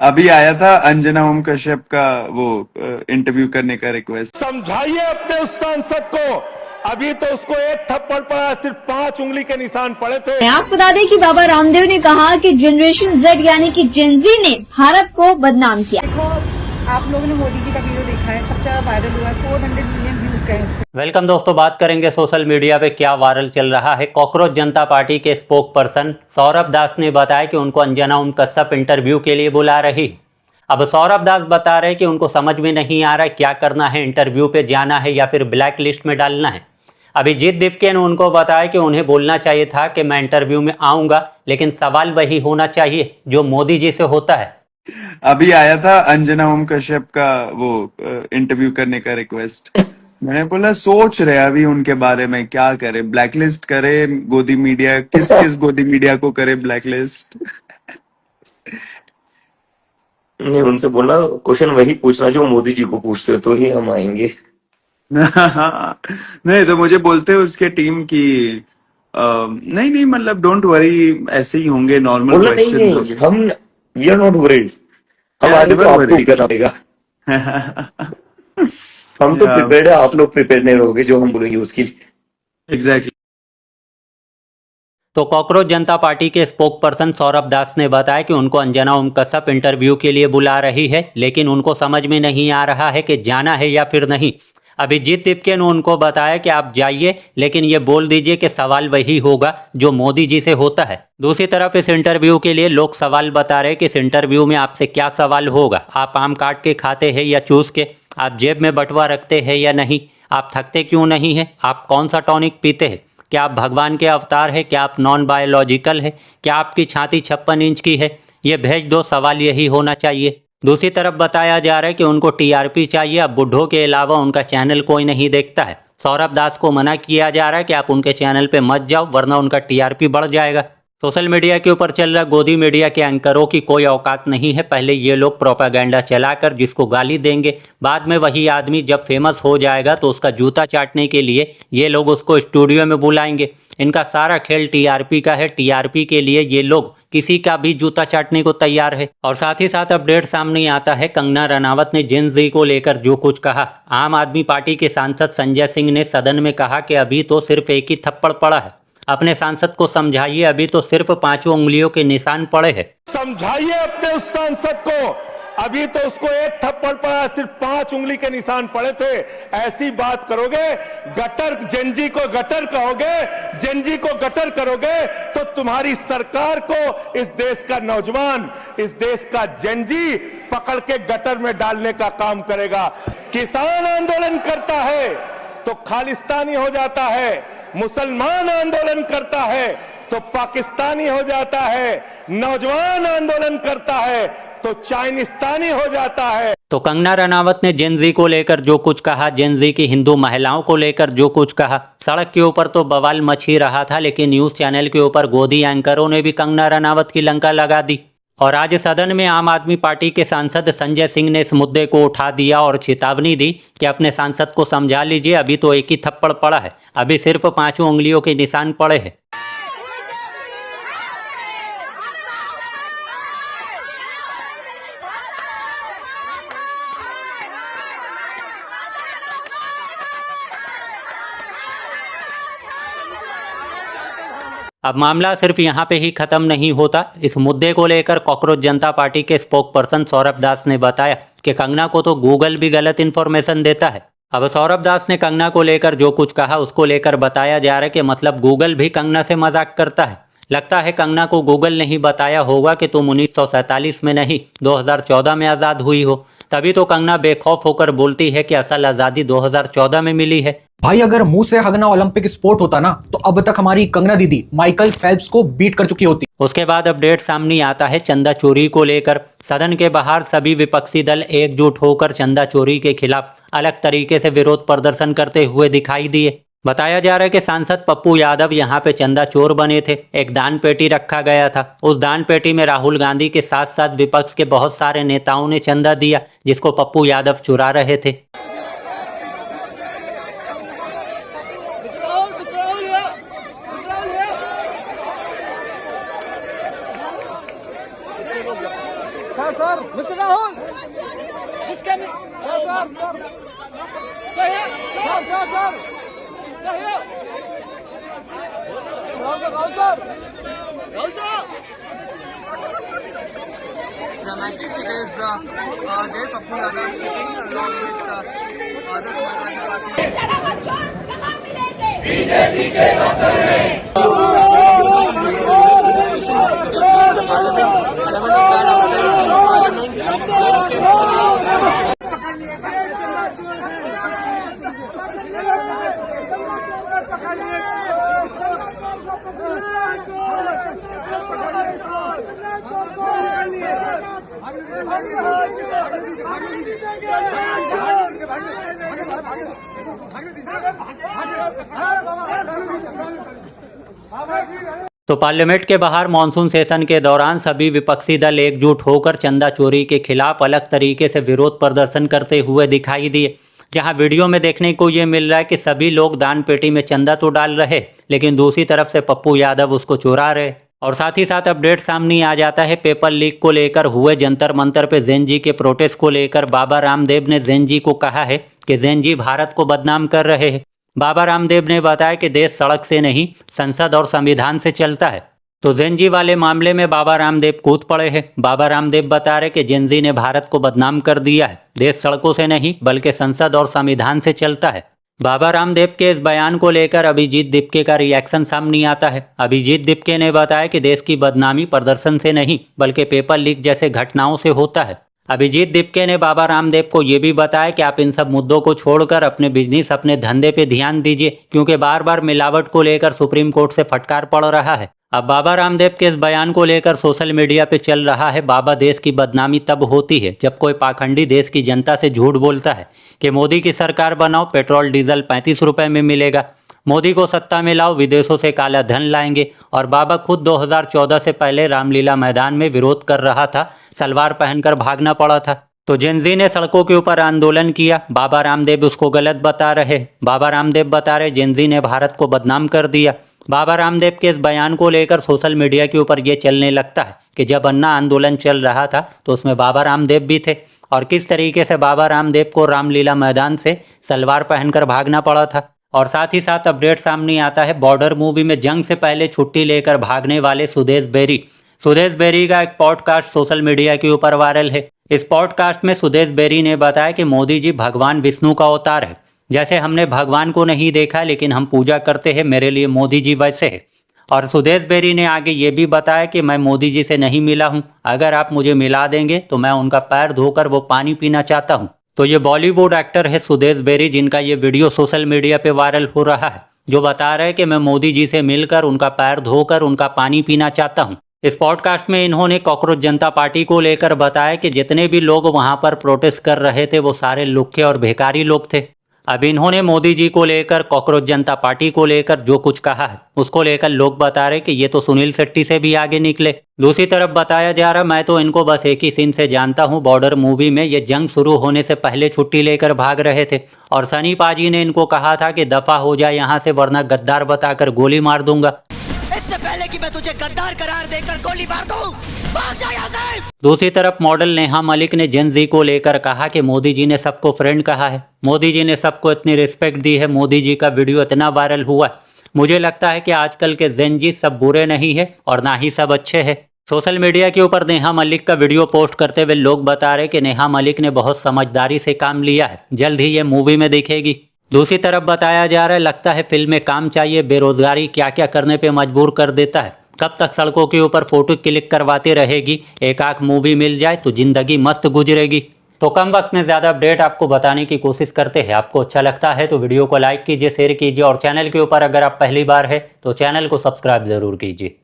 अभी आया था अंजना ओम कश्यप का वो इंटरव्यू करने का रिक्वेस्ट। समझाइए अपने उस सांसद को। अभी तो उसको एक थप्पड़ पड़ा, सिर्फ 5 उंगली के निशान पड़े थे। आपको बता दें कि बाबा रामदेव ने कहा कि जनरेशन जेड यानी कि जेनजी ने भारत को बदनाम किया। देखो, आप लोगों ने मोदी जी का वीडियो देखा है, सबसे ज्यादा वायरल हुआ है, 400 मिलियन व्यूज गए हैं। वेलकम दोस्तों, बात करेंगे सोशल मीडिया पे क्या वायरल चल रहा है। कॉकरोच जनता पार्टी के स्पोक पर्सन सौरभ दास ने बताया कि उनको अंजना ओम कश्यप इंटरव्यू के लिए बुला रही। अब सौरभ दास बता रहे कि उनको समझ में नहीं आ रहा है क्या करना है, इंटरव्यू पे जाना है या फिर ब्लैक लिस्ट में डालना है। अभिजीत दीपके ने उनको बताया कि उन्हें बोलना चाहिए था कि मैं इंटरव्यू में आऊंगा, लेकिन सवाल वही होना चाहिए जो मोदी जी से होता है। अभी आया था अंजना ओम कश्यप का वो इंटरव्यू करने का रिक्वेस्ट। मैंने बोला सोच रहे अभी उनके बारे में क्या करे, ब्लैकलिस्ट करे गोदी मीडिया, किस किस गोदी मीडिया को करे ब्लैकलिस्ट। नहीं, उनसे बोलना क्वेश्चन वही पूछना जो मोदी जी को पूछते हो, तो ही हम आएंगे। नहीं तो मुझे बोलते उसके टीम की नहीं नहीं मतलब डोंट वरी, ऐसे ही होंगे नॉर्मल बोलना नहीं क्वेश्चंस है, होंगे। हम वी आर नॉट वरीड। हम Yeah, आगे तो never आपको worry. ही करना पड़ेगा। हम तो Yeah, प्रिपेयर्ड है, आप लोग प्रिपेयर नहीं रहोगे जो हम बोलेंगे उसके लिए। exactly. तो कॉकरोच जनता पार्टी के स्पोक पर्सन सौरभ दास ने बताया कि उनको अंजना ओम कश्यप इंटरव्यू के लिए बुला रही है, लेकिन उनको समझ में नहीं आ रहा है कि जाना है या फिर नहीं। अभिजीत दीपके ने उनको बताया कि आप जाइए, लेकिन ये बोल दीजिए कि सवाल वही होगा जो मोदी जी से होता है। दूसरी तरफ इस इंटरव्यू के लिए लोग सवाल बता रहे कि इस इंटरव्यू में आपसे क्या सवाल होगा। आप आम काट के खाते हैं या चूस के? आप जेब में बटुआ रखते हैं या नहीं? आप थकते क्यों नहीं हैं? आप कौन सा टॉनिक पीते हैं? क्या आप भगवान के अवतार है? क्या आप नॉन बायोलॉजिकल है? क्या आपकी छाती 56 इंच की है? ये भेज दो, सवाल यही होना चाहिए। दूसरी तरफ बताया जा रहा है कि उनको टीआरपी चाहिए। अब बुड्ढों के अलावा उनका चैनल कोई नहीं देखता है। सौरभ दास को मना किया जा रहा है कि आप उनके चैनल पे मत जाओ, वरना उनका टीआरपी बढ़ जाएगा। सोशल मीडिया के ऊपर चल रहा गोदी मीडिया के एंकरों की कोई औकात नहीं है। पहले ये लोग प्रोपागेंडा चलाकर जिसको गाली देंगे, बाद में वही आदमी जब फेमस हो जाएगा तो उसका जूता चाटने के लिए ये लोग उसको स्टूडियो में बुलाएंगे। इनका सारा खेल टीआरपी का है। टीआरपी के लिए ये लोग किसी का भी जूता चाटने को तैयार है। और साथ ही साथ अपडेट सामने आता है, कंगना रनावत ने जेन जी को लेकर जो कुछ कहा। आम आदमी पार्टी के सांसद संजय सिंह ने सदन में कहा कि अभी तो सिर्फ एक ही थप्पड़ पड़ा है। अपने सांसद को समझाइए, अभी तो सिर्फ 5 उंगलियों के निशान पड़े हैं। समझाइए अपने उस सांसद को। अभी तो उसको एक थप्पड़ पड़ा, सिर्फ 5 उंगली के निशान पड़े थे। ऐसी बात करोगे, गटर जेनजी को गटर कहोगे, जेनजी को गटर करोगे, तो तुम्हारी सरकार को इस देश का नौजवान, इस देश का जेनजी पकड़ के गटर में डालने का काम करेगा। किसान आंदोलन करता है तो खालिस्तानी हो जाता है, मुसलमान आंदोलन करता है तो पाकिस्तानी हो जाता है, नौजवान आंदोलन करता है तो चाइनिस्तानी हो जाता है। तो कंगना रनावत ने जेन जी को लेकर जो कुछ कहा, जेन जी की हिंदू महिलाओं को लेकर जो कुछ कहा, सड़क के ऊपर तो बवाल मच ही रहा था, लेकिन न्यूज चैनल के ऊपर गोदी एंकरों ने भी कंगना रनावत की लंका लगा दी। और आज सदन में आम आदमी पार्टी के सांसद संजय सिंह ने इस मुद्दे को उठा दिया और चेतावनी दी कि अपने सांसद को समझा लीजिए, अभी तो एक ही थप्पड़ पड़ा है, अभी सिर्फ 5 उंगलियों के निशान पड़े हैं। अब मामला सिर्फ यहाँ पे ही खत्म नहीं होता। इस मुद्दे को लेकर कॉकरोच जनता पार्टी के स्पोक पर्सन सौरभ दास ने बताया कि कंगना को तो गूगल भी गलत इन्फॉर्मेशन देता है। अब सौरभ दास ने कंगना को लेकर जो कुछ कहा उसको लेकर बताया जा रहा है कि मतलब गूगल भी कंगना से मजाक करता है। लगता है कंगना को गूगल नहीं बताया होगा कि तुम 1947 में नहीं 2014 में आज़ाद हुई हो। तभी तो कंगना बेखौफ होकर बोलती है कि असल आज़ादी 2014 में मिली है। भाई अगर मुंह से हगना ओलंपिक स्पोर्ट होता ना तो अब तक हमारी कंगना दीदी माइकल फेल्प्स को बीट कर चुकी होती। उसके बाद अपडेट सामने आता है चंदा चोरी को लेकर। सदन के बाहर सभी विपक्षी दल एकजुट होकर चंदा चोरी के खिलाफ अलग तरीके से विरोध प्रदर्शन करते हुए दिखाई दिए। बताया जा रहा है कि सांसद पप्पू यादव यहाँ पे चंदा चोर बने थे। एक दान पेटी रखा गया था, उस दान पेटी में राहुल गांधी के साथ साथ विपक्ष के बहुत सारे नेताओं ने चंदा दिया, जिसको पप्पू यादव चुरा रहे थे। मिस्टर राहुल इसके में Dramatic figures there, Pappu Yadav sitting along with other Samajwadi Party. BJP के दफ्तर तो पार्लियामेंट के बाहर मॉनसून सेशन के दौरान सभी विपक्षी दल एकजुट होकर चंदा चोरी के खिलाफ अलग तरीके से विरोध प्रदर्शन करते हुए दिखाई दिए। जहां वीडियो में देखने को ये मिल रहा है कि सभी लोग दान पेटी में चंदा तो डाल रहे, लेकिन दूसरी तरफ से पप्पू यादव उसको चुरा रहे। और साथ ही साथ अपडेट सामने आ जाता है पेपर लीक को लेकर हुए जंतर मंतर पे जैन जी के प्रोटेस्ट को लेकर बाबा रामदेव ने जैन जी को कहा है कि जैन जी भारत को बदनाम कर रहे हैं। बाबा रामदेव ने बताया कि देश सड़क से नहीं संसद और संविधान से चलता है। तो जैन जी वाले मामले में बाबा रामदेव कूद पड़े हैं। बाबा रामदेव बता रहे कि जैन जी ने भारत को बदनाम कर दिया है, देश सड़कों से नहीं बल्कि संसद और संविधान से चलता है। बाबा रामदेव के इस बयान को लेकर अभिजीत दीपके का रिएक्शन सामने आता है। अभिजीत दीपके ने बताया कि देश की बदनामी प्रदर्शन से नहीं बल्कि पेपर लीक जैसे घटनाओं से होता है। अभिजीत दीपके ने बाबा रामदेव को ये भी बताया कि आप इन सब मुद्दों को छोड़कर अपने बिजनेस अपने धंधे पे ध्यान दीजिए, क्योंकि बार बार मिलावट को लेकर सुप्रीम कोर्ट से फटकार पड़ रहा है। अब बाबा रामदेव के इस बयान को लेकर सोशल मीडिया पे चल रहा है बाबा देश की बदनामी तब होती है जब कोई पाखंडी देश की जनता से झूठ बोलता है कि मोदी की सरकार बनाओ, पेट्रोल डीजल 35 रुपए में मिलेगा, मोदी को सत्ता में लाओ, विदेशों से काला धन लाएंगे। और बाबा खुद 2014 से पहले रामलीला मैदान में विरोध कर रहा था, सलवार पहनकर भागना पड़ा था। तो जेन जी ने सड़कों के ऊपर आंदोलन किया, बाबा रामदेव उसको गलत बता रहे। बाबा रामदेव बता रहे जेन जी ने भारत को बदनाम कर दिया। बाबा रामदेव के इस बयान को लेकर सोशल मीडिया के ऊपर ये चलने लगता है कि जब अन्ना आंदोलन चल रहा था तो उसमें बाबा रामदेव भी थे, और किस तरीके से बाबा रामदेव को रामलीला मैदान से सलवार पहनकर भागना पड़ा था। और साथ ही साथ अपडेट सामने आता है बॉर्डर मूवी में जंग से पहले छुट्टी लेकर भागने वाले सुदेश बेरी का एक पॉडकास्ट सोशल मीडिया के ऊपर वायरल है। इस पॉडकास्ट में सुदेश बेरी ने बताया कि मोदी जी भगवान विष्णु का अवतार है। जैसे हमने भगवान को नहीं देखा लेकिन हम पूजा करते हैं, मेरे लिए मोदी जी वैसे है। और सुदेश बेरी ने आगे ये भी बताया कि मैं मोदी जी से नहीं मिला हूँ, अगर आप मुझे मिला देंगे तो मैं उनका पैर धोकर वो पानी पीना चाहता हूँ। तो ये बॉलीवुड एक्टर है सुदेश बेरी, जिनका ये वीडियो सोशल मीडिया पे वायरल हो रहा है, जो बता रहे हैं कि मैं मोदी जी से मिलकर उनका पैर धोकर उनका पानी पीना चाहता हूँ। इस पॉडकास्ट में इन्होंने कॉकरोच जनता पार्टी को लेकर बताया कि जितने भी लोग वहां पर प्रोटेस्ट कर रहे थे वो सारे लुक्खे और भिखारी लोग थे। अब इन्होंने मोदी जी को लेकर, कॉकरोच जनता पार्टी को लेकर जो कुछ कहा है उसको लेकर लोग बता रहे कि ये तो सुनील शेट्टी से भी आगे निकले। दूसरी तरफ बताया जा रहा मैं तो इनको बस एक ही सीन से जानता हूँ, बॉर्डर मूवी में ये जंग शुरू होने से पहले छुट्टी लेकर भाग रहे थे और सनी पाजी ने इनको कहा था कि दफा हो जाए यहाँ से वरना गद्दार बताकर गोली मार दूंगा। इससे पहले कि मैं तुझे गद्दार करार देकर गोली मार दूं, भाग जा यहाँ से। दूसरी तरफ मॉडल नेहा मलिक ने जेन जी को लेकर कहा कि मोदी जी ने सबको फ्रेंड कहा है, मोदी जी ने सबको इतनी रिस्पेक्ट दी है, मोदी जी का वीडियो इतना वायरल हुआ। मुझे लगता है कि आजकल के जेन जी सब बुरे नहीं है और ना ही सब अच्छे हैं। सोशल मीडिया के ऊपर नेहा मलिक का वीडियो पोस्ट करते हुए लोग बता रहे कि नेहा मलिक ने बहुत समझदारी से काम लिया है, जल्द ही ये मूवी में दिखेगी। दूसरी तरफ बताया जा रहा है लगता है फिल्म में काम चाहिए, बेरोजगारी क्या क्या करने पे मजबूर कर देता है। कब तक सड़कों के ऊपर फोटो क्लिक करवाती रहेगी, एक आख मूवी मिल जाए तो जिंदगी मस्त गुजरेगी। तो कम वक्त में ज़्यादा अपडेट आपको बताने की कोशिश करते हैं। आपको अच्छा लगता है तो वीडियो को लाइक कीजिए, शेयर कीजिए और चैनल के ऊपर अगर आप पहली बार है तो चैनल को सब्सक्राइब ज़रूर कीजिए।